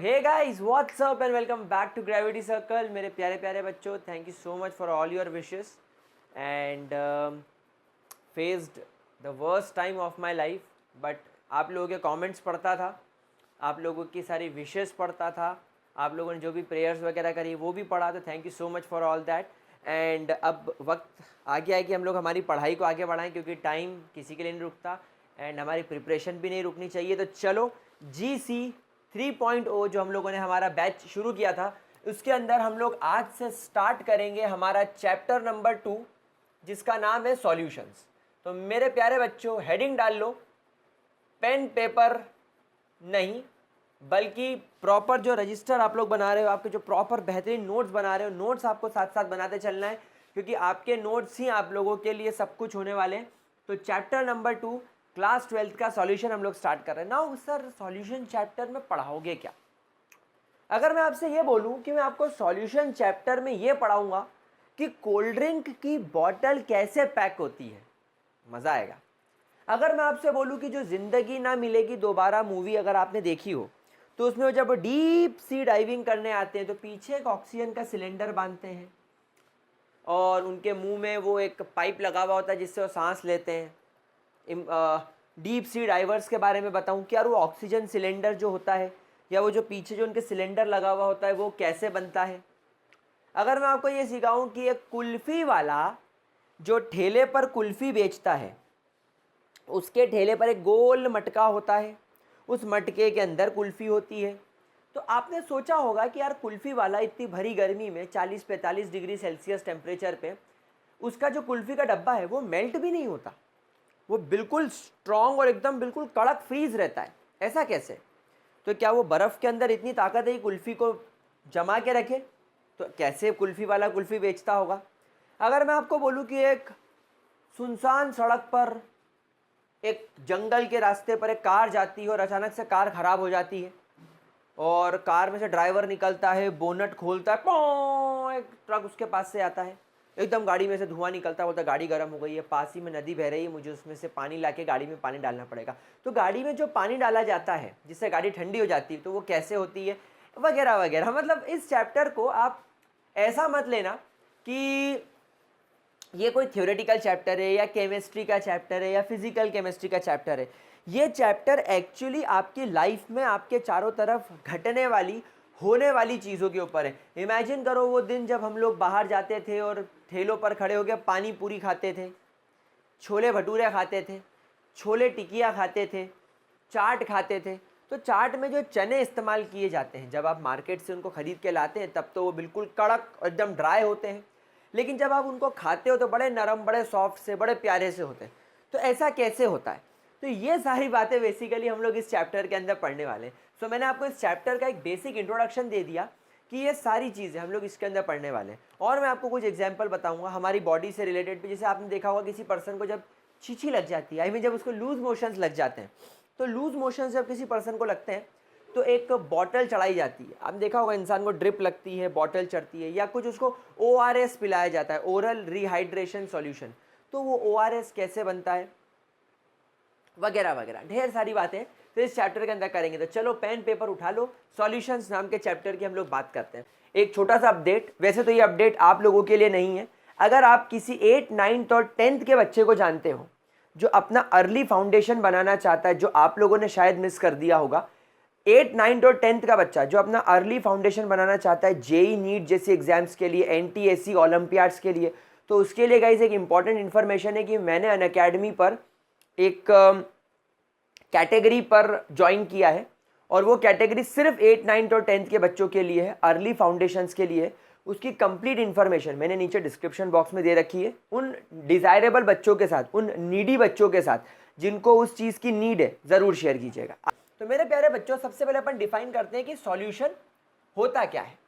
Hey guys what's up and welcome back to gravity circle. मेरे प्यारे प्यारे बच्चों, thank you so much for all your wishes and faced the worst time of my life. But आप लोगों के comments पढ़ता था, आप लोगों की सारी विशेस पढ़ता था, आप लोगों ने जो भी प्रेयर्स वगैरह करी वो भी पढ़ा, तो thank you so much for all that. And अब वक्त आ गया है कि हम लोग हमारी पढ़ाई को आगे बढ़ाएं, क्योंकि टाइम किसी के लिए नहीं रुकता एंड हमारी प्रिपरेशन भी नहीं रुकनी चाहिए। तो चलो GC 3.0 जो हम लोगों ने हमारा बैच शुरू किया था, उसके अंदर हम लोग आज से स्टार्ट करेंगे हमारा चैप्टर नंबर 2, जिसका नाम है सॉल्यूशंस। तो मेरे प्यारे बच्चों, हेडिंग डाल लो, पेन पेपर नहीं बल्कि प्रॉपर जो रजिस्टर आप लोग बना रहे हो, आपके जो प्रॉपर बेहतरीन नोट्स बना रहे हो, नोट्स आपको साथ साथ बनाते चलना है, क्योंकि आपके नोट्स ही आप लोगों के लिए सब कुछ होने वाले हैं। तो चैप्टर नंबर 2 क्लास 12th का सॉल्यूशन हम लोग स्टार्ट कर रहे हैं। नाउ सर, सॉल्यूशन चैप्टर में पढ़ाओगे क्या? अगर मैं आपसे ये बोलूं कि मैं आपको सॉल्यूशन चैप्टर में ये पढ़ाऊंगा कि कोल्ड ड्रिंक की बॉटल कैसे पैक होती है, मज़ा आएगा। अगर मैं आपसे बोलूं कि जो ज़िंदगी ना मिलेगी दोबारा मूवी अगर आपने देखी हो, तो उसमें जब वो डीप सी डाइविंग करने आते हैं तो पीछे एक ऑक्सीजन का सिलेंडर बांधते हैं और उनके मुंह में वो एक पाइप लगा हुआ होता है जिससे वो सांस लेते हैं। डीप सी डाइवर्स के बारे में बताऊं कि यार वो ऑक्सीजन सिलेंडर जो होता है या वो जो पीछे जो उनके सिलेंडर लगा हुआ होता है वो कैसे बनता है। अगर मैं आपको ये सिखाऊं कि एक कुल्फ़ी वाला जो ठेले पर कुल्फ़ी बेचता है, उसके ठेले पर एक गोल मटका होता है, उस मटके के अंदर कुल्फ़ी होती है। तो आपने सोचा होगा कि यार कुल्फ़ी वाला इतनी भरी गर्मी में 40-45 डिग्री सेल्सियस टेम्परेचर पे उसका जो कुल्फ़ी का डब्बा है वो मेल्ट भी नहीं होता, वो बिल्कुल स्ट्रॉन्ग और एकदम बिल्कुल कड़क फ्रीज रहता है। ऐसा कैसे? तो क्या वो बर्फ़ के अंदर इतनी ताकत है कि कुल्फ़ी को जमा के रखे? तो कैसे कुल्फ़ी वाला कुल्फ़ी बेचता होगा? अगर मैं आपको बोलूँ कि एक सुनसान सड़क पर, एक जंगल के रास्ते पर एक कार जाती है और अचानक से कार ख़राब हो जाती है और कार में से ड्राइवर निकलता है, बोनट खोलता है, पॉं, एक ट्रक उसके पास से आता है, एकदम गाड़ी में से धुआं निकलता है, बोलता है गाड़ी गर्म हो गई है, पास ही में नदी बह रही है, मुझे उसमें से पानी लाके गाड़ी में पानी डालना पड़ेगा। तो गाड़ी में जो पानी डाला जाता है जिससे गाड़ी ठंडी हो जाती है, तो वो कैसे होती है, वगैरह वगैरह। मतलब इस चैप्टर को आप ऐसा मत लेना कि ये कोई थ्योरेटिकल चैप्टर है या केमिस्ट्री का चैप्टर है या फिजिकल केमिस्ट्री का चैप्टर है। ये चैप्टर एक्चुअली आपकी लाइफ में आपके चारों तरफ घटने वाली, होने वाली चीज़ों के ऊपर है। इमेजिन करो वो दिन जब हम लोग बाहर जाते थे और ठेलों पर खड़े होकर पानी पूरी खाते थे, छोले भटूरे खाते थे, छोले टिकिया खाते थे, चाट खाते थे। तो चाट में जो चने इस्तेमाल किए जाते हैं, जब आप मार्केट से उनको ख़रीद के लाते हैं तब तो वो बिल्कुल कड़क और एकदम ड्राई होते हैं, लेकिन जब आप उनको खाते हो तो बड़े नरम, बड़े सॉफ्ट से, बड़े प्यारे से होते हैं। तो ऐसा कैसे होता है? तो ये सारी बातें बेसिकली हम लोग इस चैप्टर के अंदर पढ़ने वाले हैं। सो मैंने आपको इस चैप्टर का एक बेसिक इंट्रोडक्शन दे दिया कि ये सारी चीज़ें हम लोग इसके अंदर पढ़ने वाले हैं। और मैं आपको कुछ एग्जाम्पल बताऊंगा हमारी बॉडी से रिलेटेड भी। जैसे आपने देखा होगा किसी पर्सन को जब छींची लग जाती है, आई मीन जब उसको लूज मोशंस लग जाते हैं, तो लूज मोशंस जब किसी पर्सन को लगते हैं तो एक बॉटल चढ़ाई जाती है। आपने देखा होगा इंसान को ड्रिप लगती है, बॉटल चढ़ती है, या कुछ उसको ORS पिलाया जाता है, ओरल रिहाइड्रेशन सॉल्यूशन। तो वो ORS कैसे बनता है, वगैरह वगैरह, ढेर सारी बातें तो इस चैप्टर के अंदर करेंगे। तो चलो पेन पेपर उठा लो, सॉल्यूशंस नाम के चैप्टर की हम लोग बात करते हैं। एक छोटा सा अपडेट, वैसे तो ये अपडेट आप लोगों के लिए नहीं है। अगर आप किसी 8th 9th और 10th के बच्चे को जानते हो जो अपना अर्ली फाउंडेशन बनाना चाहता है, जो आप लोगों ने शायद मिस कर दिया होगा, 8th 9th और 10th का बच्चा जो अपना अर्ली फाउंडेशन बनाना चाहता है JEE नीट जैसी एग्जाम्स के लिए, NTSC ओलंपियाड्स के लिए, तो उसके लिए गाइस एक इंपॉर्टेंट इन्फॉर्मेशन है कि मैंने अनअकैडमी पर एक कैटेगरी पर ज्वाइन किया है और वो कैटेगरी सिर्फ 8th 9th और 10th के बच्चों के लिए है, अर्ली फाउंडेशंस के लिए। उसकी कंप्लीट इन्फॉर्मेशन मैंने नीचे डिस्क्रिप्शन बॉक्स में दे रखी है। उन डिज़ायरेबल बच्चों के साथ, उन नीडी बच्चों के साथ जिनको उस चीज़ की नीड है, ज़रूर शेयर कीजिएगा। तो मेरे प्यारे बच्चों, सबसे पहले अपन डिफाइन करते हैं कि सॉल्यूशन होता क्या है।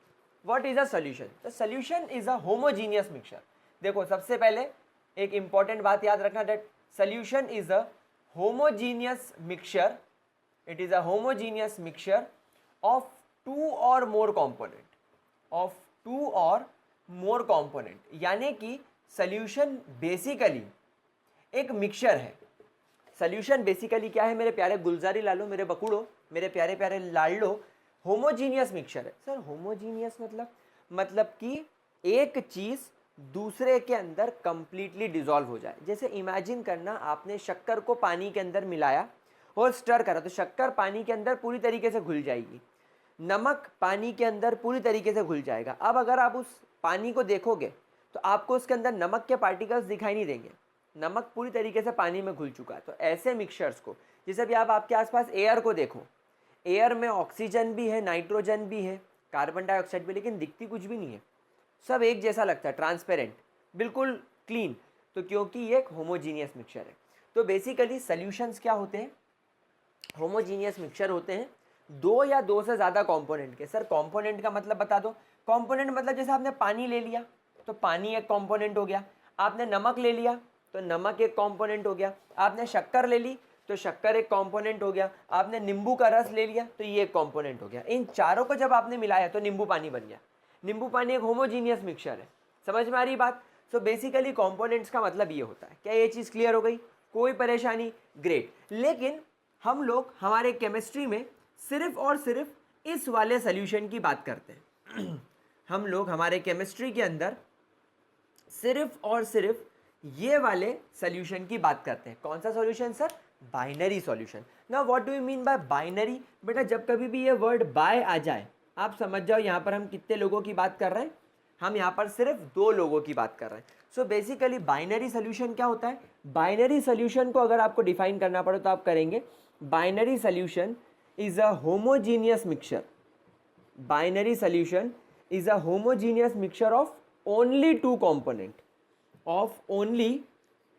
What is a solution? The solution is a homogeneous mixture. देखो, सबसे पहले एक इंपॉर्टेंट बात याद रखना, that solution is a homogeneous mixture. It is a homogeneous mixture of 2 और मोर कंपोनेंट, ऑफ 2 और मोर कंपोनेंट। यानी कि सॉल्यूशन बेसिकली एक मिक्सचर है। सॉल्यूशन बेसिकली क्या है मेरे प्यारे गुलजारी लालो, मेरे बकुड़ो, मेरे प्यारे प्यारे लाडलो? होमोजीनियस मिक्सचर है। सर होमोजीनियस मतलब कि एक चीज़ दूसरे के अंदर कंप्लीटली डिसॉल्व हो जाए। जैसे इमेजिन करना, आपने शक्कर को पानी के अंदर मिलाया और स्टर करा तो शक्कर पानी के अंदर पूरी तरीके से घुल जाएगी, नमक पानी के अंदर पूरी तरीके से घुल जाएगा। अब अगर आप उस पानी को देखोगे तो आपको उसके अंदर नमक के पार्टिकल्स दिखाई नहीं देंगे, नमक पूरी तरीके से पानी में घुल चुका है। तो ऐसे मिक्सचर्स को, जैसे भी आप आपके आसपास एयर को देखो, एयर में ऑक्सीजन भी है, नाइट्रोजन भी है, कार्बन डाइऑक्साइड भी, लेकिन दिखती कुछ भी नहीं है, सब एक जैसा लगता है, ट्रांसपेरेंट, बिल्कुल क्लीन। तो क्योंकि ये एक होमोजीनियस मिक्सचर है। तो बेसिकली सॉल्यूशंस क्या होते हैं, होमोजीनियस मिक्सचर होते हैं दो या दो से ज़्यादा कंपोनेंट के। सर कंपोनेंट का मतलब बता दो। कंपोनेंट मतलब जैसे आपने पानी ले लिया तो पानी एक कंपोनेंट हो गया, आपने नमक ले लिया तो नमक एक कंपोनेंट हो गया, आपने शक्कर ले ली तो शक्कर एक कंपोनेंट हो गया, आपने नींबू का रस ले लिया तो ये एक कंपोनेंट हो गया। इन चारों को जब आपने मिलाया तो नींबू पानी बन गया। नींबू पानी एक होमोजीनियस मिक्सचर है। समझ में आ रही बात? सो बेसिकली कंपोनेंट्स का मतलब ये होता है। क्या ये चीज़ क्लियर हो गई? कोई परेशानी? ग्रेट। लेकिन हम लोग हमारे केमिस्ट्री में सिर्फ और सिर्फ इस वाले सोल्यूशन की बात करते हैं। हम लोग हमारे केमिस्ट्री के अंदर सिर्फ और सिर्फ ये वाले सोल्यूशन की बात करते हैं। कौन सा solution sir? Binary solution. Now what do you mean by binary? बेटा जब कभी भी ये वर्ड बाय आ जाए आप समझ जाओ यहाँ पर हम कितने लोगों की बात कर रहे हैं, हम यहाँ पर सिर्फ दो लोगों की बात कर रहे हैं। सो बेसिकली बाइनरी सोल्यूशन क्या होता है? बाइनरी सोल्यूशन को अगर आपको डिफाइन करना पड़े तो आप करेंगे binary solution is a homogeneous mixture. Binary solution is a homogeneous mixture of only two component, of only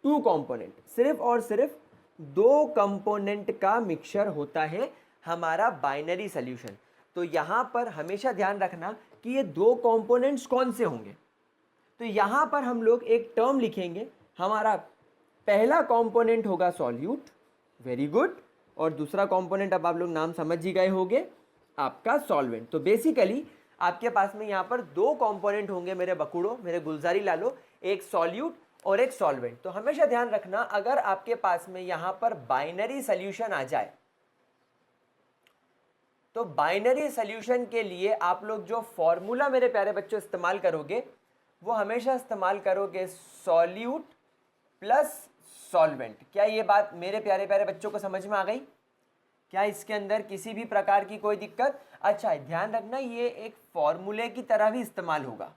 two component. सिर्फ और सिर्फ दो कंपोनेंट का मिक्सचर होता है हमारा बाइनरी सोल्यूशन। तो यहाँ पर हमेशा ध्यान रखना कि ये दो कंपोनेंट्स कौन से होंगे। तो यहाँ पर हम लोग एक टर्म लिखेंगे, हमारा पहला कंपोनेंट होगा सॉल्यूट, वेरी गुड, और दूसरा कंपोनेंट अब आप लोग नाम समझ ही गए होंगे आपका सॉल्वेंट। तो बेसिकली आपके पास में यहाँ पर दो कंपोनेंट होंगे मेरे बकुड़ो, मेरे गुलजारी लालो, एक सॉल्यूट और एक सॉल्वेंट। तो हमेशा ध्यान रखना अगर आपके पास में यहाँ पर बाइनरी सोल्यूशन आ जाए तो बाइनरी सोल्यूशन के लिए आप लोग जो फॉर्मूला मेरे प्यारे बच्चों इस्तेमाल करोगे वो हमेशा इस्तेमाल करोगे सॉल्यूट प्लस सॉल्वेंट। क्या ये बात मेरे प्यारे प्यारे बच्चों को समझ में आ गई? क्या इसके अंदर किसी भी प्रकार की कोई दिक्कत? अच्छा ध्यान रखना ये एक फॉर्मूले की तरह भी इस्तेमाल होगा,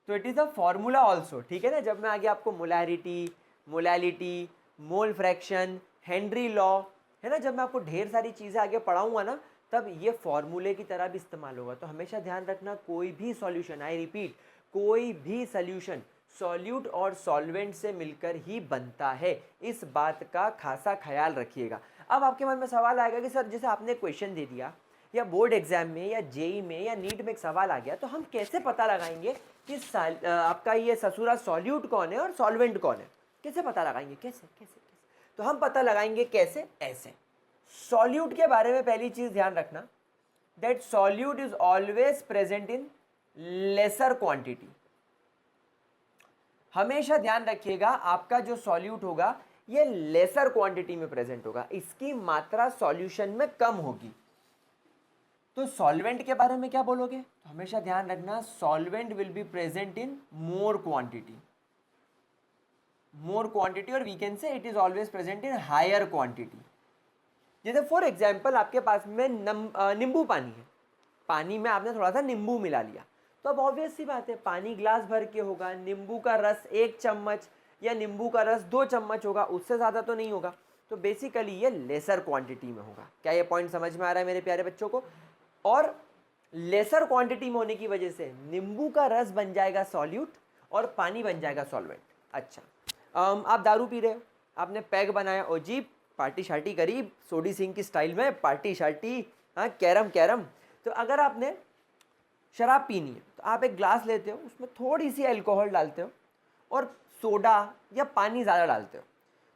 तो it is a formula also, ठीक है ना। जब मैं आगे आपको molarity, molality, mole fraction, Henry law, है ना, जब मैं आपको ढेर सारी चीज़ें आगे पढ़ाऊंगा ना तब ये फॉर्मूले की तरह भी इस्तेमाल होगा। तो हमेशा ध्यान रखना कोई भी सॉल्यूशन, आई रिपीट, कोई भी सॉल्यूशन सॉल्यूट और सॉल्वेंट से मिलकर ही बनता है, इस बात का खासा ख्याल रखिएगा। अब आपके मन में सवाल आएगा कि सर जैसे आपने क्वेश्चन दे दिया या बोर्ड एग्जाम में या जेई में या नीट में एक सवाल आ गया तो हम कैसे पता लगाएंगे कि आपका ये ससुरा सॉल्यूट कौन है और सॉल्वेंट कौन है? कैसे पता लगाएंगे? कैसे कैसे कैसे? तो हम पता लगाएंगे कैसे? ऐसे। सॉल्यूट के बारे में पहली चीज ध्यान रखना that solute is always present in laser quantity. हमेशा ध्यान रखिएगा आपका जो सॉल्यूट होगा ये लेसर क्वांटिटी में प्रेजेंट होगा, इसकी मात्रा सॉल्यूशन में कम होगी। तो सॉल्वेंट के बारे में क्या बोलोगे? तो हमेशा ध्यान रखना solvent will be present in more quantity, more quantity, और we can say it is always present in higher quantity. जैसे फॉर एग्जाम्पल आपके पास में नींबू पानी है, पानी में आपने थोड़ा सा नींबू मिला लिया तो अब ऑब्वियस सी बात है पानी ग्लास भर के होगा, नींबू का रस 1 चम्मच या नींबू का रस 2 चम्मच होगा, उससे ज़्यादा तो नहीं होगा। तो बेसिकली ये लेसर क्वांटिटी में होगा। क्या ये पॉइंट समझ में आ रहा है मेरे प्यारे बच्चों को? और लेसर क्वांटिटी में होने की वजह से नींबू का रस बन जाएगा सॉल्यूट और पानी बन जाएगा सॉल्वेंट। अच्छा, आप दारू पी रहे हो, आपने पैग बनाया, ओ जी पार्टी शार्टी करी सोडी सिंह की स्टाइल में, पार्टी शार्टी, हाँ कैरम कैरम। तो अगर आपने शराब पीनी है तो आप एक ग्लास लेते हो, उसमें थोड़ी सी अल्कोहल डालते हो और सोडा या पानी ज़्यादा डालते हो।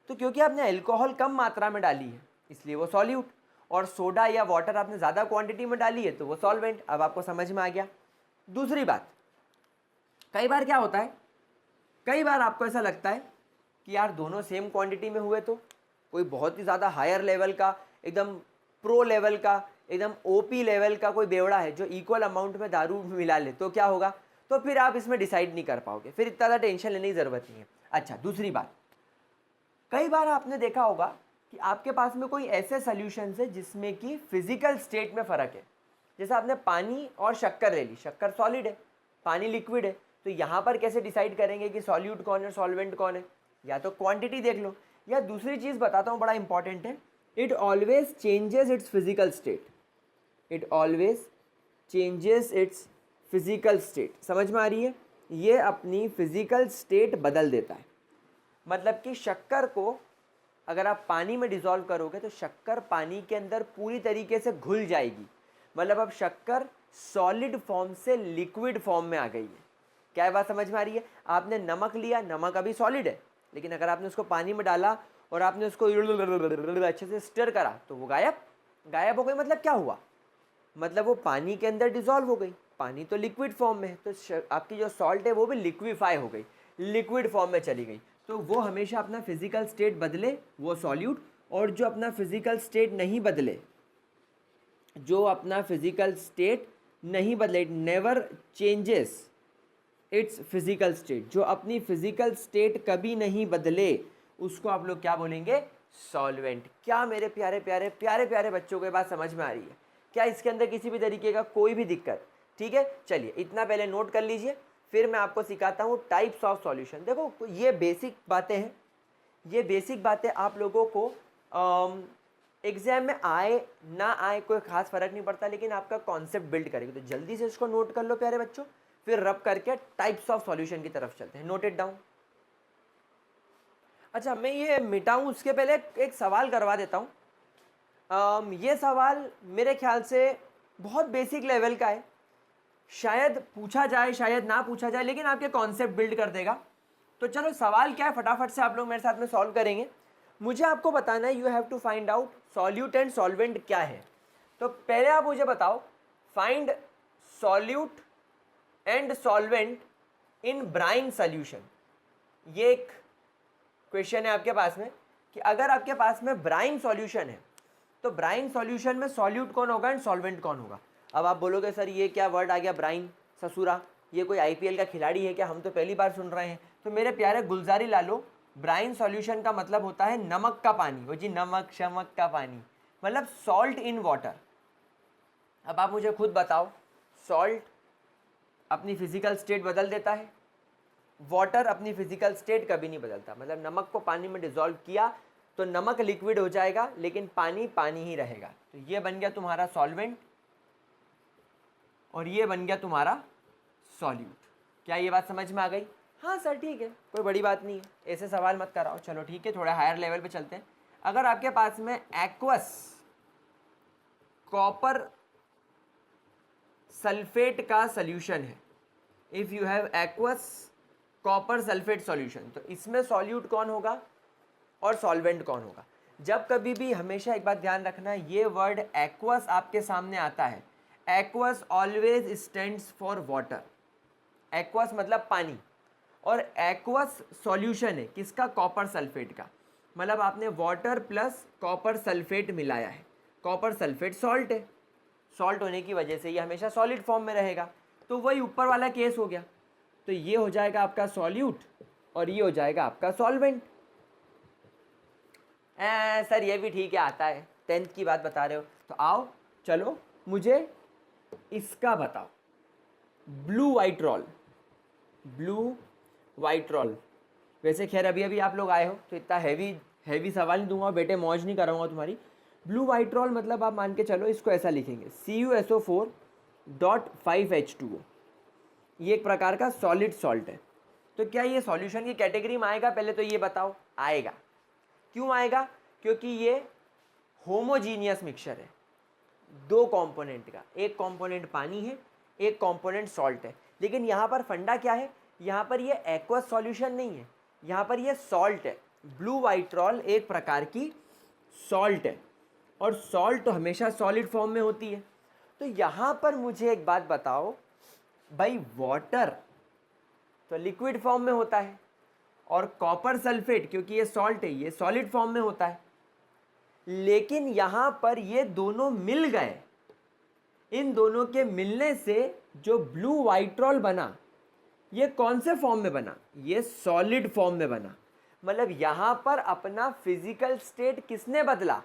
तो क्योंकि आपने अल्कोहल कम मात्रा में डाली है इसलिए वो सॉल्यूट, और सोडा या वाटर आपने ज़्यादा क्वांटिटी में डाली है तो वो सॉल्वेंट। अब आपको समझ में आ गया। दूसरी बात, कई बार क्या होता है, कई बार आपको ऐसा लगता है कि यार दोनों सेम क्वांटिटी में हुए तो कोई बहुत ही ज़्यादा हायर लेवल का, एकदम प्रो लेवल का, एकदम ओपी लेवल का कोई बेवड़ा है जो इक्वल अमाउंट में दारू मिला ले, तो क्या होगा? तो फिर आप इसमें डिसाइड नहीं कर पाओगे, फिर इतना ज़्यादा टेंशन लेने की ज़रूरत नहीं है। अच्छा, दूसरी बात, कई बार आपने देखा होगा कि आपके पास में कोई ऐसे सॉल्यूशंस है जिसमें कि फिजिकल स्टेट में फ़र्क है। जैसे आपने पानी और शक्कर ले ली, शक्कर सॉलिड है, पानी लिक्विड है, तो यहाँ पर कैसे डिसाइड करेंगे कि सॉल्यूट कौन है, सॉल्वेंट कौन है? या तो क्वांटिटी देख लो, या दूसरी चीज़ बताता हूँ, बड़ा इंपॉर्टेंट है, it always changes it's physical state. It always changes it's physical state. समझ में आ रही है? ये अपनी फिजिकल स्टेट बदल देता है। मतलब कि शक्कर को अगर आप पानी में डिज़ोल्व करोगे तो शक्कर पानी के अंदर पूरी तरीके से घुल जाएगी। मतलब अब शक्कर सॉलिड फॉर्म से लिक्विड फॉर्म में आ गई है। क्या बात समझ में आ रही है? आपने नमक लिया, नमक अभी सॉलिड है, लेकिन अगर आपने उसको पानी में डाला और आपने उसको अच्छे से स्टर करा तो वो गायब हो गई। मतलब क्या हुआ? मतलब वो पानी के अंदर डिज़ोल्व हो गई। पानी तो लिक्विड फॉर्म में है, तो आपकी जो सॉल्ट है वो भी लिक्विफाई हो गई, लिक्विड फॉर्म में चली गई। तो वो हमेशा अपना फिजिकल स्टेट बदले, वो सॉल्यूट, और जो अपना फिजिकल स्टेट नहीं बदले, जो अपना फिजिकल स्टेट नहीं बदले, it never changes it's physical state, जो अपनी फिजिकल स्टेट कभी नहीं बदले, उसको आप लोग क्या बोलेंगे? सॉल्वेंट। क्या मेरे प्यारे प्यारे प्यारे प्यारे बच्चों को ये बात समझ में आ रही है? क्या इसके अंदर किसी भी तरीके का कोई भी दिक्कत? ठीक है, चलिए इतना पहले नोट कर लीजिए, फिर मैं आपको सिखाता हूँ टाइप्स ऑफ सॉल्यूशन। देखो ये बेसिक बातें हैं, ये बेसिक बातें आप लोगों को एग्जाम में आए ना आए कोई खास फर्क नहीं पड़ता, लेकिन आपका कॉन्सेप्ट बिल्ड करेगी। तो जल्दी से इसको नोट कर लो प्यारे बच्चों, फिर रब करके टाइप्स ऑफ सॉल्यूशन की तरफ चलते हैं। Note it down. अच्छा, मैं ये मिटाऊं उसके पहले एक सवाल करवा देता हूँ। ये सवाल मेरे ख्याल से बहुत बेसिक लेवल का है, शायद पूछा जाए शायद ना पूछा जाए, लेकिन आपके कॉन्सेप्ट बिल्ड कर देगा। तो चलो सवाल क्या है, फटाफट से आप लोग मेरे साथ में सॉल्व करेंगे। मुझे आपको बताना है, you have to find out solute and solvent क्या है। तो पहले आप मुझे बताओ, find solute and solvent in brine solution. ये एक क्वेश्चन है आपके पास में कि अगर आपके पास में ब्राइन सॉल्यूशन है तो ब्राइन सॉल्यूशन में सॉल्यूट कौन होगा एंड सॉल्वेंट कौन होगा। अब आप बोलोगे सर ये क्या वर्ड आ गया ब्राइन, ससुरा, ये कोई आईपीएल का खिलाड़ी है क्या? हम तो पहली बार सुन रहे हैं। तो मेरे प्यारे गुलजारी लालो, ब्राइन सॉल्यूशन का मतलब होता है नमक का पानी। वो जी नमक शमक का पानी, मतलब सॉल्ट इन वाटर। अब आप मुझे खुद बताओ, सॉल्ट अपनी फिजिकल स्टेट बदल देता है, वाटर अपनी फिजिकल स्टेट कभी नहीं बदलता। मतलब नमक को पानी में डिसॉल्व किया तो नमक लिक्विड हो जाएगा, लेकिन पानी पानी ही रहेगा। तो ये बन गया तुम्हारा सॉल्वेंट और ये बन गया तुम्हारा सॉल्यूट। क्या ये बात समझ में आ गई? हाँ सर ठीक है, कोई बड़ी बात नहीं है, ऐसे सवाल मत कराओ। चलो ठीक है, थोड़ा हायर लेवल पे चलते हैं। अगर आपके पास में एक्वस कॉपर सल्फेट का सॉल्यूशन है, if you have aqueous copper sulphate solution, तो इसमें सॉल्यूट कौन होगा और सॉल्वेंट कौन होगा? जब कभी भी हमेशा एक बात ध्यान रखना, ये वर्ड एक्वस आपके सामने आता है, aqueous always stands for water. Aqueous मतलब पानी, और एक्वस सॉल्यूशन है किसका? कॉपर सल्फेट का। मतलब आपने वाटर प्लस कॉपर सल्फेट मिलाया है, कॉपर सल्फेट सॉल्ट है, सॉल्ट होने की वजह से ये हमेशा सॉलिड फॉर्म में रहेगा। तो वही ऊपर वाला केस हो गया। तो ये हो जाएगा आपका सॉल्यूट और ये हो जाएगा आपका सॉल्वेंट। सर ये भी ठीक है, आता है, 10th की बात बता रहे हो। तो आओ चलो मुझे इसका बताओ, blue vitriol. Blue vitriol, वैसे खैर अभी अभी आप लोग आए हो तो इतना हैवी सवाल नहीं दूंगा बेटे, मौज नहीं कराऊंगा तुम्हारी। ब्लू वाइट रॉल मतलब आप मान के चलो इसको ऐसा लिखेंगे, CuSO4.5H2O। ये एक प्रकार का सॉलिड सॉल्ट है। तो क्या ये सॉल्यूशन की कैटेगरी में आएगा? पहले तो ये बताओ, आएगा। क्यों आएगा? क्योंकि ये होमोजीनियस मिक्सचर है, दो कंपोनेंट का, एक कंपोनेंट पानी है, एक कंपोनेंट सॉल्ट है। लेकिन यहाँ पर फंडा क्या है? यहाँ पर ये एक्वस सॉल्यूशन नहीं है, यहाँ पर ये सॉल्ट है। ब्लू वाइट रॉल एक प्रकार की सॉल्ट है, और सॉल्ट तो हमेशा सॉलिड फॉर्म में होती है। तो यहाँ पर मुझे एक बात बताओ भाई, वाटर तो लिक्विड फॉर्म में होता है, और कॉपर सल्फेट क्योंकि ये सॉल्ट है ये सॉलिड फॉर्म में होता है। लेकिन यहाँ पर ये दोनों मिल गए इन दोनों के मिलने से जो ब्लू वाइट्रॉल बना, ये कौन से फॉर्म में बना? ये सॉलिड फॉर्म में बना। मतलब यहाँ पर अपना फिजिकल स्टेट किसने बदला?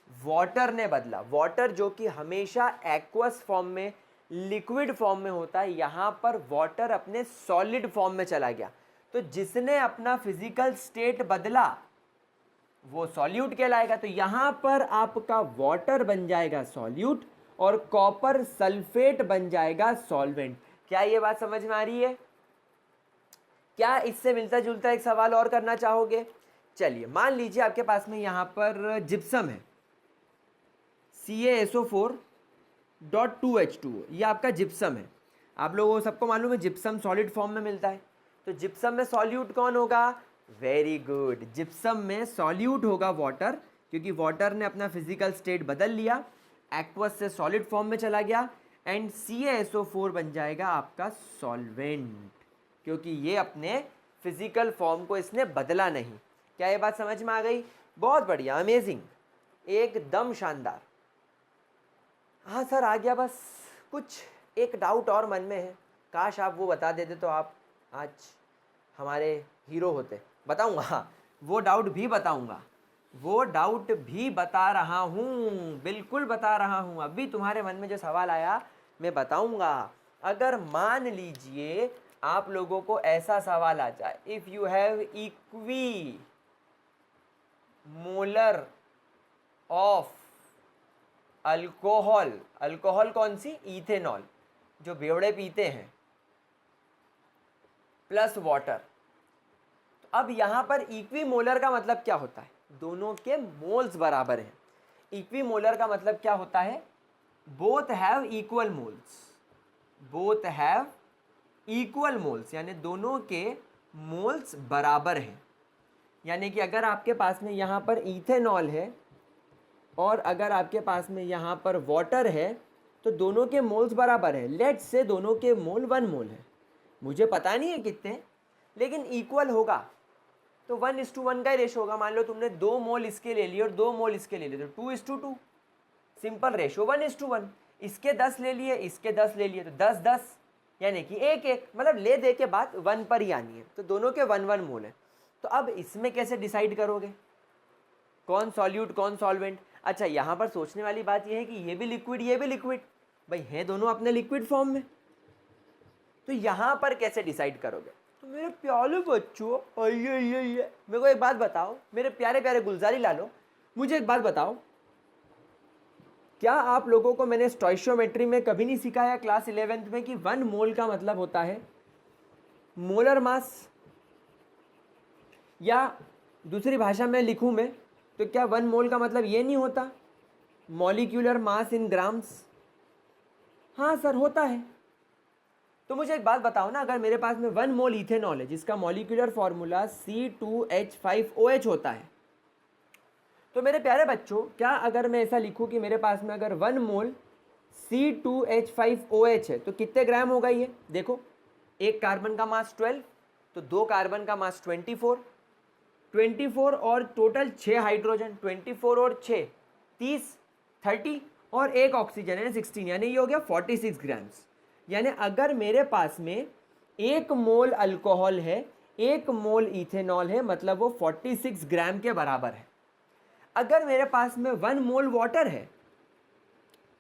वाटर ने बदला। वाटर जो कि हमेशा एक्वस फॉर्म में, लिक्विड फॉर्म में होता है, यहाँ पर वाटर अपने सॉलिड फॉर्म में चला गया। तो जिसने अपना फिजिकल स्टेट बदला वो सॉल्यूट कहलाएगा। तो यहाँ पर आपका वाटर बन जाएगा सॉल्यूट और कॉपर सल्फेट बन जाएगा सॉल्वेंट। क्या ये बात समझ में आ रही है? क्या इससे मिलता जुलता एक सवाल और करना चाहोगे? चलिए, मान लीजिए आपके पास में यहाँ पर जिप्सम है, CaSO4.2H2O, ये आपका जिप्सम है। आप लोगों को सबको मालूम है जिप्सम सॉलिड फॉर्म में मिलता है। तो जिप्सम में सॉल्यूट कौन होगा? वेरी गुड, जिप्सम में सॉल्यूट होगा वाटर, क्योंकि वाटर ने अपना फिजिकल स्टेट बदल लिया, एक्वस से सॉलिड फॉर्म में चला गया, एंड CaSO4 बन जाएगा आपका सॉल्वेंट, क्योंकि ये अपने फिजिकल फॉर्म को इसने बदला नहीं। क्या ये बात समझ में आ गई? बहुत बढ़िया, अमेजिंग, एकदम शानदार। हाँ सर आ गया, बस कुछ एक डाउट और मन में है, काश आप वो बता देते तो आप आज हमारे हीरो होते। बताऊंगा, हाँ, वो डाउट भी बताऊंगा, वो डाउट भी बता रहा हूँ, बिल्कुल बता रहा हूँ। अभी तुम्हारे मन में जो सवाल आया मैं बताऊंगा। अगर मान लीजिए आप लोगों को ऐसा सवाल आ जाए, if you have equi molar of alcohol, alcohol कौन सी? इथेनॉल, जो बेवड़े पीते हैं, प्लस वाटर। तो अब यहाँ पर इक्वी मोलर का मतलब क्या होता है? दोनों के मोल्स बराबर हैं। इक्वी मोलर का मतलब क्या होता है? Both have equal moles, both have equal moles, यानी दोनों के मोल्स बराबर हैं। यानी कि अगर आपके पास में यहाँ पर इथेनॉल है और अगर आपके पास में यहाँ पर वाटर है, तो दोनों के मोल्स बराबर है। लेट्स से दोनों के मोल 1 मोल है, मुझे पता नहीं है कितने, लेकिन इक्वल होगा तो 1:1 का ही रेशो होगा। मान लो तुमने 2 मोल इसके ले लिए और 2 मोल इसके ले लिए, तो 2:2, सिंपल रेशो 1:1। इसके 10 ले लिए, इसके 10 ले लिए, तो 10-10, यानी कि 1-1, मतलब ले दे के बाद 1 पर ही आनी है। तो दोनों के 1-1 मोल है। तो अब इसमें कैसे डिसाइड करोगे कौन सॉल्यूट कौन सॉल्वेंट? अच्छा, यहाँ पर सोचने वाली बात यह है कि ये भी लिक्विड, ये भी लिक्विड, भाई हैं दोनों अपने लिक्विड फॉर्म में, तो यहाँ पर कैसे डिसाइड करोगे? तो मेरे प्यारे बच्चों, आइए मेरे को एक बात बताओ, मेरे प्यारे प्यारे गुलजारी लालो, मुझे एक बात बताओ, क्या आप लोगों को मैंने स्टोइशियोमेट्री में कभी नहीं सिखाया क्लास 11th में कि 1 मोल का मतलब होता है मोलर मास? या दूसरी भाषा में लिखूं मैं तो क्या 1 मोल का मतलब ये नहीं होता मॉलिक्यूलर मास इन ग्राम्स? हाँ सर होता है। तो मुझे एक बात बताओ ना, अगर मेरे पास में 1 मोल इथेनॉल है जिसका मॉलिक्यूलर फॉर्मूला C2H5OH होता है, तो मेरे प्यारे बच्चों, क्या अगर मैं ऐसा लिखूं कि मेरे पास में अगर 1 मोल C2H5OH है तो कितने ग्राम होगा ये? देखो, एक कार्बन का मास 12, तो 2 कार्बन का मास 24 और टोटल 6 हाइड्रोजन, 24 और 6 30 30 और एक ऑक्सीजन है 16, यानी ये हो गया 46 ग्राम्स। यानी अगर मेरे पास में 1 मोल अल्कोहल है, 1 मोल इथेनॉल है, मतलब वो 46 ग्राम के बराबर है। अगर मेरे पास में 1 मोल वाटर है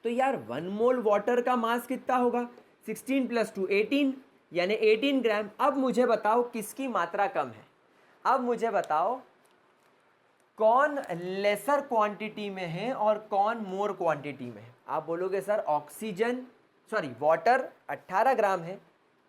तो यार 1 मोल वाटर का मास कितना होगा? 16 + 2 18, यानी 18 ग्राम। अब मुझे बताओ किसकी मात्रा कम है? अब मुझे बताओ कौन लेसर क्वांटिटी में है और कौन मोर क्वांटिटी में है? आप बोलोगे सर वाटर 18 ग्राम है,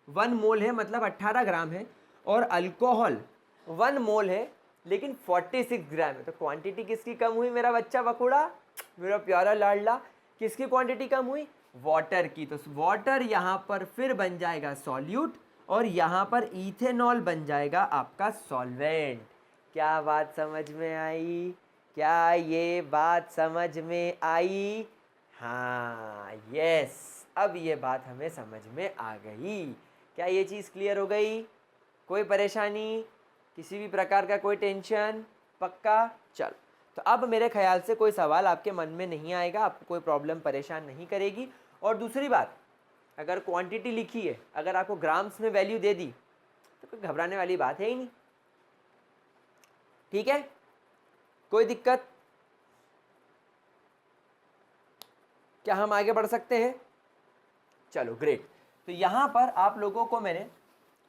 1 मोल है मतलब 18 ग्राम है, और अल्कोहल 1 मोल है लेकिन 46 ग्राम है। तो क्वांटिटी किसकी कम हुई मेरा बच्चा बकुड़ा, मेरा प्यारा लाडला? किसकी क्वांटिटी कम हुई? वाटर की। तो वाटर यहाँ पर फिर बन जाएगा सॉल्यूट और यहाँ पर इथेनॉल बन जाएगा आपका सॉल्वेंट। क्या बात समझ में आई? क्या ये बात समझ में आई? हाँ, यस, अब ये बात हमें समझ में आ गई। क्या ये चीज़ क्लियर हो गई? कोई परेशानी, किसी भी प्रकार का कोई टेंशन? पक्का? चलो, तो अब मेरे ख्याल से कोई सवाल आपके मन में नहीं आएगा, आपको कोई प्रॉब्लम परेशान नहीं करेगी। और दूसरी बात, अगर क्वांटिटी लिखी है, अगर आपको ग्राम्स में वैल्यू दे दी तो कोई घबराने वाली बात है ही नहीं। ठीक है, कोई दिक्कत? क्या हम आगे बढ़ सकते हैं? चलो ग्रेट। तो यहाँ पर आप लोगों को मैंने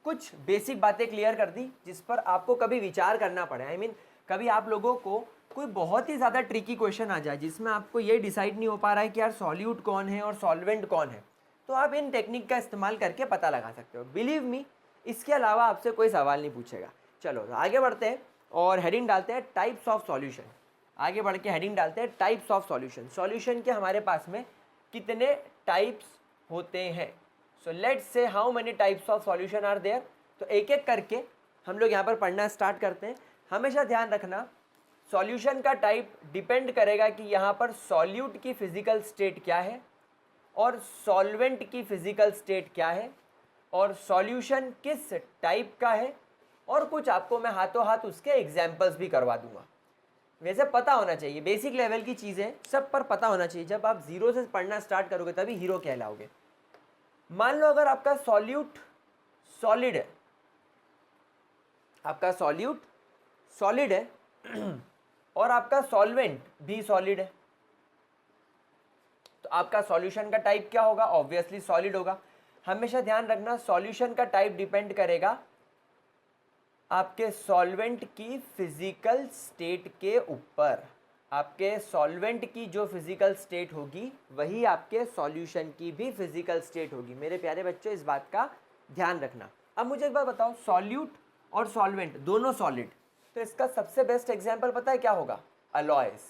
कुछ बेसिक बातें क्लियर कर दी जिस पर आपको कभी विचार करना पड़े। आई मीन कभी आप लोगों को कोई बहुत ही ज़्यादा ट्रिकी क्वेश्चन आ जाए जिसमें आपको ये डिसाइड नहीं हो पा रहा है कि यार सॉल्यूट कौन है और सॉल्वेंट कौन है, तो आप इन टेक्निक का इस्तेमाल करके पता लगा सकते हो। बिलीव मी, इसके अलावा आपसे कोई सवाल नहीं पूछेगा। चलो तो आगे बढ़ते हैं और हेडिंग डालते हैं टाइप्स ऑफ सॉल्यूशन। आगे बढ़ के हेडिंग डालते हैं टाइप्स ऑफ सॉल्यूशन। सॉल्यूशन के हमारे पास में कितने टाइप्स होते हैं? So let's say how many types of solution are there. तो एक एक करके हम लोग यहाँ पर पढ़ना स्टार्ट करते हैं। हमेशा ध्यान रखना, सॉल्यूशन का टाइप डिपेंड करेगा कि यहाँ पर सॉल्यूट की फिजिकल स्टेट क्या है और सॉल्वेंट की फिजिकल स्टेट क्या है और सॉल्यूशन किस टाइप का है, और कुछ आपको मैं हाथों हाथ उसके एग्जाम्पल्स भी करवा दूंगा। वैसे पता होना चाहिए, बेसिक लेवल की चीज़ें सब पर पता होना चाहिए। जब आप जीरो से पढ़ना स्टार्ट करोगे तभी हीरो कहलाओगे। मान लो अगर आपका सॉल्यूट सॉलिड है, आपका सॉल्यूट सॉलिड है और आपका सॉल्वेंट भी सॉलिड है, तो आपका सॉल्यूशन का टाइप क्या होगा? ऑब्वियसली सॉलिड होगा। हमेशा ध्यान रखना, सॉल्यूशन का टाइप डिपेंड करेगा आपके सॉल्वेंट की फिजिकल स्टेट के ऊपर। आपके सॉल्वेंट की जो फिजिकल स्टेट होगी वही आपके सॉल्यूशन की भी फिजिकल स्टेट होगी। मेरे प्यारे बच्चों, इस बात का ध्यान रखना। अब मुझे एक बात बताओ, सॉल्यूट और सॉल्वेंट दोनों सॉलिड, तो इसका सबसे बेस्ट एग्जांपल पता है क्या होगा? अलॉयज।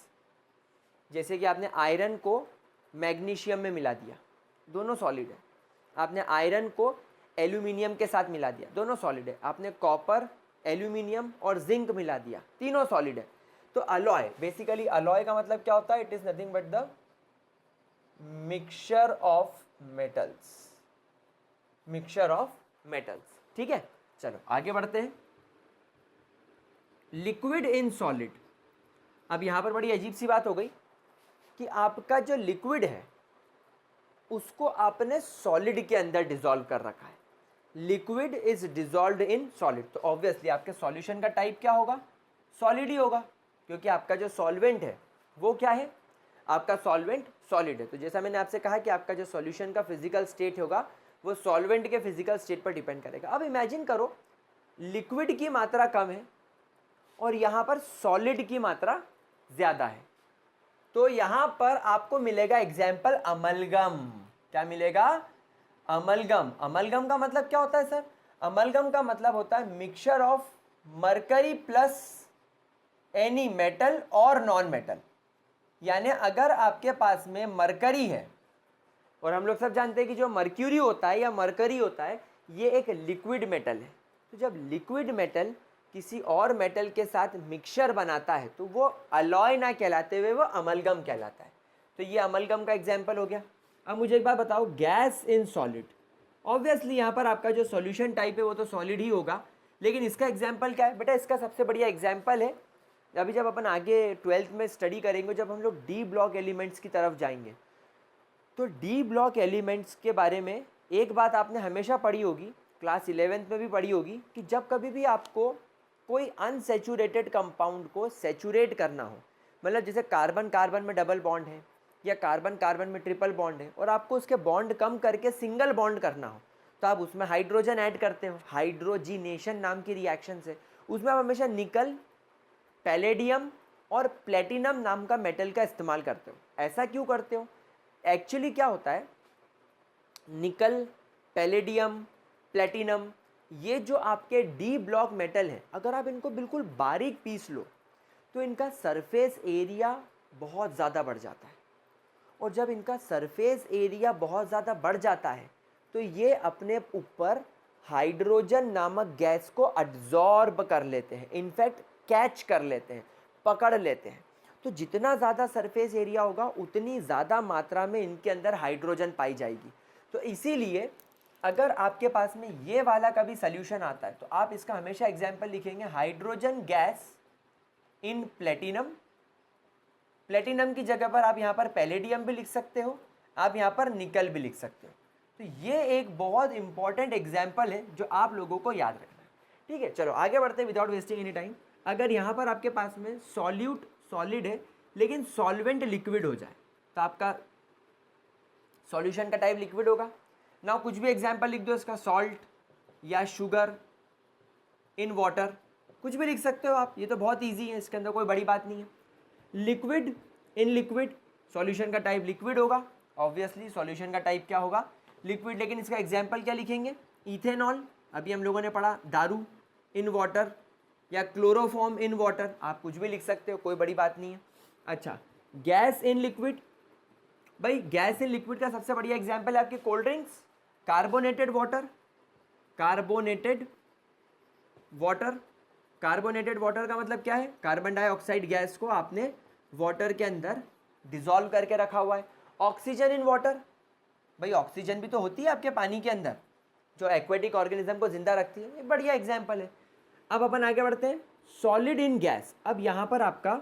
जैसे कि आपने आयरन को मैग्नीशियम में मिला दिया, दोनों सॉलिड है। आपने आयरन को एल्यूमिनियम के साथ मिला दिया, दोनों सॉलिड है। आपने कॉपर, एल्यूमिनियम और जिंक मिला दिया, तीनों सॉलिड है। तो अलॉय, बेसिकली अलॉय का मतलब क्या होता है? It is nothing but the mixture of metals, mixture of metals. ठीक है, चलो आगे बढ़ते हैं। Liquid in solid. अब यहां पर बड़ी अजीब सी बात हो गई कि आपका जो लिक्विड है उसको आपने सॉलिड के अंदर डिसॉल्व कर रखा है। Liquid is dissolved in solid, तो ऑब्वियसली आपके सॉल्यूशन का टाइप क्या होगा? सॉलिड ही होगा, क्योंकि आपका जो सॉल्वेंट है वो क्या है? आपका सॉल्वेंट सॉलिड है। तो जैसा मैंने आपसे कहा कि आपका जो सॉल्यूशन का फिजिकल स्टेट होगा वो सॉल्वेंट के फिजिकल स्टेट पर डिपेंड करेगा। अब इमेजिन करो लिक्विड की मात्रा कम है और यहाँ पर सॉलिड की मात्रा ज़्यादा है, तो यहाँ पर आपको मिलेगा एग्जाम्पल अमलगम। क्या मिलेगा? अमलगम। अमलगम का मतलब क्या होता है सर? अमलगम का मतलब होता है mixture of mercury plus any metal और नॉन मेटल। यानी अगर आपके पास में मरकरी है, और हम लोग सब जानते हैं कि जो मर्क्यूरी होता है या मरकरी होता है ये एक लिक्विड मेटल है, तो जब लिक्विड मेटल किसी और मेटल के साथ मिक्सचर बनाता है तो वो अलॉय ना कहलाते हुए वो अमलगम कहलाता है। तो ये अमलगम का एग्जाम्पल हो गया। अब मुझे एक बात बताओ, गैस इन सॉलिड। ऑब्वियसली यहाँ पर आपका जो सॉल्यूशन टाइप है वो तो सॉलिड ही होगा, लेकिन इसका एग्जाम्पल क्या है? बेटा इसका सबसे बढ़िया एग्जाम्पल है, अभी जब अपन आगे 12th में स्टडी करेंगे, जब हम लोग डी ब्लॉक एलिमेंट्स की तरफ जाएंगे, तो डी ब्लॉक एलिमेंट्स के बारे में एक बात आपने हमेशा पढ़ी होगी, क्लास 11th में भी पढ़ी होगी, कि जब कभी भी आपको कोई अनसेचुरेटेड कंपाउंड को सेचुरेट करना हो, मतलब जैसे कार्बन कार्बन में डबल बॉन्ड है या कार्बन कार्बन में ट्रिपल बॉन्ड है और आपको उसके बॉन्ड कम करके सिंगल बॉन्ड करना हो, तो आप उसमें हाइड्रोजन ऐड करते हो, हाइड्रोजीनेशन नाम की रिएक्शन से। उसमें आप हमेशा निकल, पैलेडियम और प्लेटिनम नाम का मेटल का इस्तेमाल करते हो। ऐसा क्यों करते हो? एक्चुअली क्या होता है, निकल, पैलेडियम, प्लेटिनम, ये जो आपके डी ब्लॉक मेटल हैं, अगर आप इनको बिल्कुल बारीक पीस लो तो इनका सरफेस एरिया बहुत ज़्यादा बढ़ जाता है, और जब इनका सरफेस एरिया बहुत ज़्यादा बढ़ जाता है तो ये अपने ऊपर हाइड्रोजन नामक गैस को अब्जॉर्ब कर लेते हैं, इनफैक्ट कैच कर लेते हैं, पकड़ लेते हैं। तो जितना ज़्यादा सरफेस एरिया होगा उतनी ज़्यादा मात्रा में इनके अंदर हाइड्रोजन पाई जाएगी। तो इसीलिए अगर आपके पास में ये वाला कभी सल्यूशन आता है तो आप इसका हमेशा एग्जाम्पल लिखेंगे hydrogen gas in platinum. Platinum की जगह पर आप यहाँ पर पैलेडियम भी लिख सकते हो, आप यहाँ पर निकल भी लिख सकते हो। तो ये एक बहुत इंपॉर्टेंट एग्जाम्पल है जो आप लोगों को याद रखना है। ठीक है, चलो आगे बढ़ते हैं विदाउट वेस्टिंग एनी टाइम। अगर यहाँ पर आपके पास में सॉल्यूट सॉलिड है लेकिन सॉल्वेंट लिक्विड हो जाए तो आपका सॉल्यूशन का टाइप लिक्विड होगा ना। कुछ भी एग्जाम्पल लिख दो इसका, सॉल्ट या शुगर इन वाटर, कुछ भी लिख सकते हो आप, ये तो बहुत ईजी है, इसके अंदर कोई बड़ी बात नहीं है। लिक्विड इन लिक्विड, सॉल्यूशन का टाइप लिक्विड होगा, ऑब्वियसली सॉल्यूशन का टाइप क्या होगा, लिक्विड। लेकिन इसका एग्जाम्पल क्या लिखेंगे, इथेनॉल, अभी हम लोगों ने पढ़ा, दारू इन वाटर या क्लोरोफॉर्म इन वाटर, आप कुछ भी लिख सकते हो, कोई बड़ी बात नहीं है। अच्छा, गैस इन लिक्विड, भाई गैस इन लिक्विड का सबसे बढ़िया एग्जाम्पल है आपके cold drinks, carbonated water, carbonated water. Carbonated water का मतलब क्या है, कार्बन डाइऑक्साइड गैस को आपने वाटर के अंदर डिसॉल्व करके रखा हुआ है। ऑक्सीजन इन वाटर, भाई ऑक्सीजन भी तो होती है आपके पानी के अंदर जो एक्वेटिक ऑर्गेनिज्म को जिंदा रखती है, एक बढ़िया एग्जाम्पल है। अब अपन आगे बढ़ते हैं, सॉलिड इन गैस। अब यहां पर आपका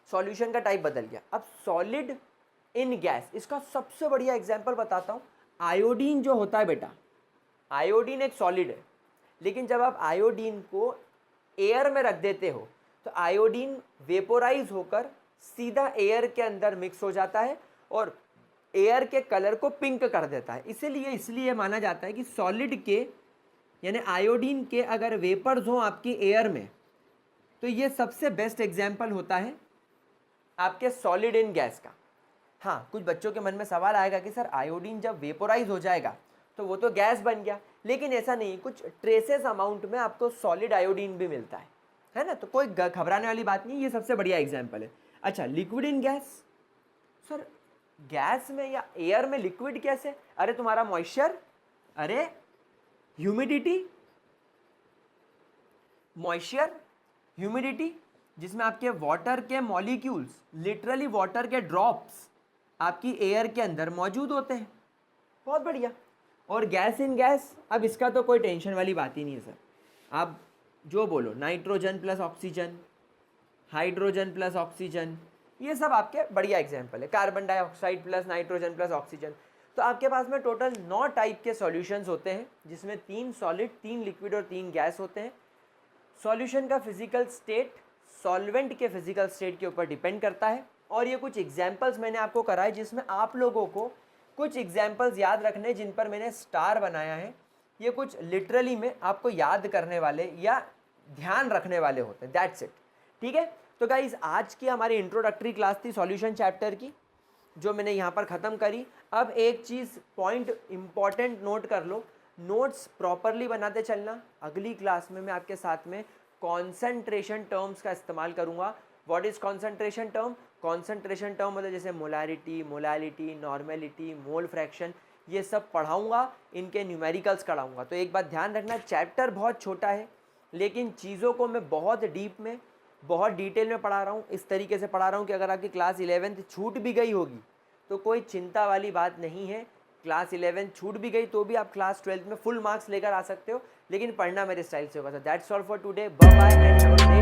सॉल्यूशन का टाइप बदल गया, अब सॉलिड इन गैस। इसका सबसे बढ़िया एग्जाम्पल बताता हूं, आयोडीन जो होता है बेटा, आयोडीन एक सॉलिड है, लेकिन जब आप आयोडीन को एयर में रख देते हो तो आयोडीन वेपोराइज होकर सीधा एयर के अंदर मिक्स हो जाता है और एयर के कलर को पिंक कर देता है। इसलिए माना जाता है कि सॉलिड के यानी आयोडीन के अगर वेपर्स हों आपकी एयर में तो ये सबसे बेस्ट एग्जाम्पल होता है आपके सॉलिड इन गैस का। हाँ, कुछ बच्चों के मन में सवाल आएगा कि सर आयोडीन जब वेपोराइज हो जाएगा तो वो तो गैस बन गया, लेकिन ऐसा नहीं, कुछ ट्रेसेस अमाउंट में आपको सॉलिड आयोडीन भी मिलता है ना, तो कोई घबराने वाली बात नहीं, ये सबसे बढ़िया एग्जाम्पल है। अच्छा, liquid in gas, sir gas में या एयर में लिक्विड कैसे, अरे तुम्हारा मॉइस्चर, अरे ह्यूमिडिटी, मॉइस्चर ह्यूमिडिटी, जिसमें आपके वाटर के मॉलिक्यूल्स, लिटरली वाटर के ड्रॉप्स आपकी एयर के अंदर मौजूद होते हैं। बहुत बढ़िया। और गैस इन गैस, अब इसका तो कोई टेंशन वाली बात ही नहीं है सर, आप जो बोलो, nitrogen plus oxygen, hydrogen plus oxygen, ये सब आपके बढ़िया एग्जाम्पल है। Carbon dioxide plus nitrogen plus oxygen. तो आपके पास में टोटल 9 टाइप के सॉल्यूशंस होते हैं, जिसमें 3 सॉलिड, 3 लिक्विड और 3 गैस होते हैं। सॉल्यूशन का फिजिकल स्टेट सॉल्वेंट के फिजिकल स्टेट के ऊपर डिपेंड करता है। और ये कुछ एग्जाम्पल्स मैंने आपको कराए, जिसमें आप लोगों को कुछ एग्जाम्पल्स याद रखने, जिन पर मैंने स्टार बनाया है। ये कुछ लिटरली में आपको याद करने वाले या ध्यान रखने वाले होते हैं, दैट्स इट। ठीक है, तो गाइज आज की हमारी इंट्रोडक्टरी क्लास थी सॉल्यूशन चैप्टर की, जो मैंने यहाँ पर ख़त्म करी। अब एक चीज़ पॉइंट इंपॉर्टेंट नोट कर लो, नोट्स प्रॉपरली बनाते चलना। अगली क्लास में मैं आपके साथ में कॉन्सेंट्रेशन टर्म्स का इस्तेमाल करूँगा। What is concentration term, concentration term मतलब जैसे molarity, molality, normality, mole fraction, ये सब पढ़ाऊँगा, इनके न्यूमेरिकल्स कराऊँगा। तो एक बात ध्यान रखना, चैप्टर बहुत छोटा है लेकिन चीज़ों को मैं बहुत डीप में, बहुत डिटेल में पढ़ा रहा हूँ। इस तरीके से पढ़ा रहा हूँ कि अगर आपकी क्लास 11th छूट भी गई होगी तो कोई चिंता वाली बात नहीं है। क्लास 11th छूट भी गई तो भी आप क्लास 12th में फुल मार्क्स लेकर आ सकते हो, लेकिन पढ़ना मेरे स्टाइल से होगा। That's all for today, bye bye and